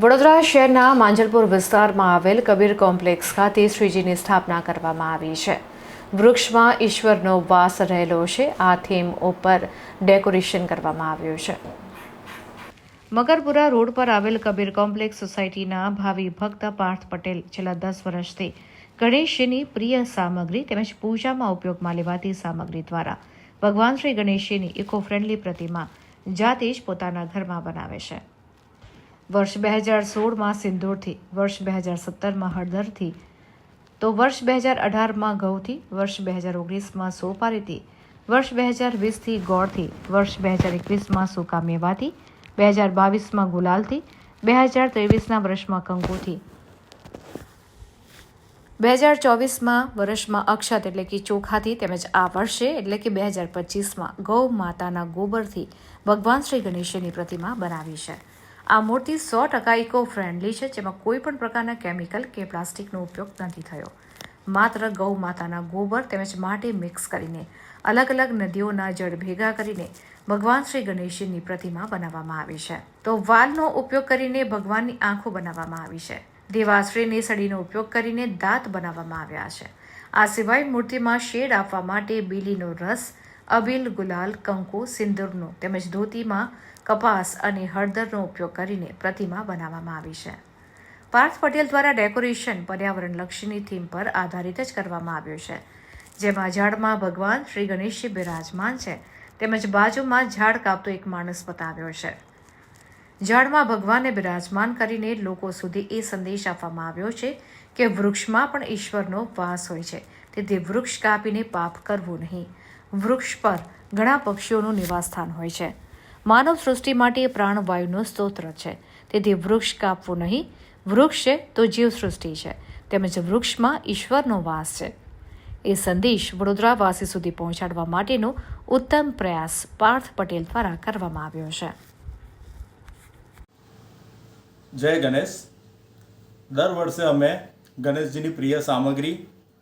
વડોદરા શહેરના માંજલપુર વિસ્તારમાં આવેલ કબીર કોમ્પ્લેક્સ ખાતે શ્રીજીની સ્થાપના કરવામાં આવી છે. વૃક્ષમાં ઈશ્વરનો વાસ રહેલો છે. આ થીમ ઉપર ડેકોરેશન કરવામાં આવ્યું છે. મકરપુરા રોડ પર આવેલ કબીર કોમ્પ્લેક્સ સોસાયટીના ભાવિ ભક્ત પાર્થ પટેલ છેલ્લા 10 વર્ષથી ગણેશજીની પ્રિય સામગ્રી તેમજ પૂજામાં ઉપયોગમાં લેવાતી સામગ્રી દ્વારા ભગવાન શ્રી ગણેશજીની ઇકો ફ્રેન્ડલી પ્રતિમા જાતે જ પોતાના ઘરમાં બનાવે છે. વર્ષ 2016માં સિંદૂરથી, વર્ષ 2017માં હળદરથી, તો વર્ષ 2018માં ઘઉંથી, વર્ષ 2019માં સોપારીથી, વર્ષ 2020થી ગોળથી, વર્ષ 2021માં સૂકા મેવાથી, 2022માં ગુલાલથી, 2023ના વર્ષમાં કંકુથી, 2024માં વર્ષમાં અક્ષત એટલે કે ચોખાથી તેમજ આ વર્ષે એટલે કે 2025માં ગૌ માતાના ગોબરથી ભગવાન શ્રી ગણેશજીની પ્રતિમા બનાવી છે. આ મૂર્તિ 100% ઇકો ફ્રેન્ડલી છે, જેમાં કોઈ પણ પ્રકારના કેમિકલ કે પ્લાસ્ટિકનો ઉપયોગ નથી થયો. માત્ર ગૌ માતાના ગોબર તેમજ માટી મિક્સ કરીને અલગ અલગ નદીઓના જળ ભેગા કરીને ભગવાન શ્રી ગણેશજીની પ્રતિમા બનાવવામાં આવી છે. તો વાલનો ઉપયોગ કરીને ભગવાનની આંખો બનાવવામાં આવી છે. દેવાશ્રીની સળીનો ઉપયોગ કરીને દાંત બનાવવામાં આવ્યા છે. આ સિવાય મૂર્તિમાં શેડ આપવા માટે બીલીનો રસ, અબીલ, ગુલાલ, કંકુ, સિંદૂરનો તેમજ ધોતીમાં કપાસ અને હળદરનો ઉપયોગ કરીને પ્રતિમા બનાવવામાં આવી છે. પાર્થ પટેલ દ્વારા ડેકોરેશન પર્યાવરણલક્ષીની થીમ પર આધારિત જ કરવામાં આવ્યું છે, જેમાં ઝાડમાં ભગવાન શ્રી ગણેશજી બિરાજમાન છે તેમજ બાજુમાં ઝાડ કાપતો એક માણસ બતાવ્યો છે. ઝાડમાં ભગવાનને બિરાજમાન કરીને લોકો સુધી એ સંદેશ આપવામાં આવ્યો છે કે વૃક્ષમાં પણ ઈશ્વરનો વાસ હોય છે, તેથી વૃક્ષ કાપીને પાપ કરવું નહીં. વૃક્ષ પર ઘણા પક્ષીઓનું નિવાસસ્થાન હોય છે. માનવ સૃષ્ટિ માટે પ્રાણવાયુનો સ્ત્રોત છે, તેથી વૃક્ષ કાપવું નહીં. વૃક્ષ છે તો જીવ સૃષ્ટિ છે, તેમજ વૃક્ષમાં ઈશ્વરનો વાસ છે. એ સંદેશ વડોદરાવાસી સુધી પહોંચાડવા માટેનો ઉત્તમ પ્રયાસ પાર્થ પટેલ દ્વારા કરવામાં આવ્યો છે. જય ગણેશ. દર વર્ષે અમે ગણેશજીની પ્રિય સામગ્રી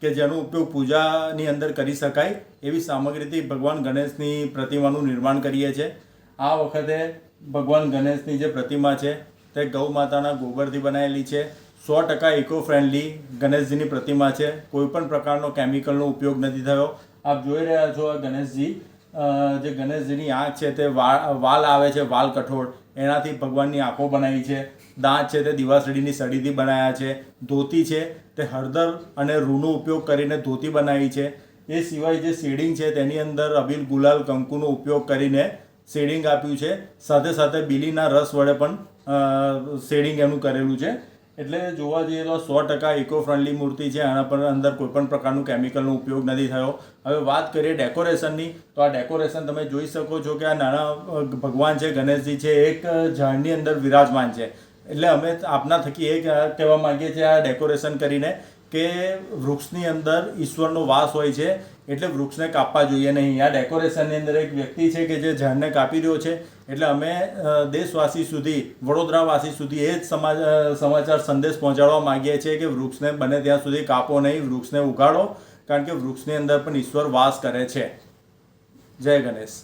કે જેનો ઉપયોગ પૂજાની અંદર કરી શકાય એવી સામગ્રીથી ભગવાન ગણેશની પ્રતિમાનું નિર્માણ કરીએ છીએ. આ વખતે ભગવાન ગણેશની જે પ્રતિમા છે તે ગૌ માતાના ગોબરથી બનાવેલી છે. 100% ઇકો ફ્રેન્ડલી ગણેશજીની પ્રતિમા છે. કોઈપણ પ્રકારનો કેમિકલનો ઉપયોગ નથી થયો. આપ જોઈ રહ્યા છો આ ગણેશજી, જે ગણેશજીની આંખ છે તે વાલ આવે છે, વાલ કઠોળ, એનાથી ભગવાનની આંખો બનાવી છે. દાંત છે તે દિવાસળીની સળીથી બનાવ્યા છે. ધોતી છે તે હળદર અને રૂનો ઉપયોગ કરીને ધોતી બનાવી છે. એ સિવાય જે શેડિંગ છે તેની અંદર અબીલ, ગુલાલ, કંકુનો ઉપયોગ કરીને શેડિંગ આપ્યું છે. સાથે સાથે બીલીના રસ વડે પણ શેડિંગ એનું કરેલું છે. એટલે જોવા જઈએ તો 100% ઇકો ફ્રેન્ડલી મૂર્તિ છે. આના પર અંદર કોઈપણ પ્રકારનું કેમિકલનો ઉપયોગ નથી થયો. હવે વાત કરીએ ડેકોરેશનની, તો આ ડેકોરેશન તમે જોઈ શકો છો કે આ નાના ભગવાન છે, ગણેશજી છે, એક ઝાડની અંદર વિરાજમાન છે. એટલે અમે આપના થકી એ કહેવા માંગીએ છીએ આ ડેકોરેશન કરીને કે વૃક્ષની અંદર ઈશ્વરનો વાસ હોય છે, એટલે વૃક્ષને કાપવા જોઈએ નહીં. આ ડેકોરેશનની અંદર એક વ્યક્તિ છે કે જે ઝાડને કાપી રહ્યો છે. એટલે અમે દેશવાસી સુધી, વડોદરાવાસી સુધી એ જ સમાચાર સંદેશ પહોંચાડવા માંગીએ છીએ કે વૃક્ષને બને ત્યાં સુધી કાપો નહીં, વૃક્ષને ઉગાડો, કારણ કે વૃક્ષની અંદર પણ ઈશ્વર વાસ કરે છે. જય ગણેશ.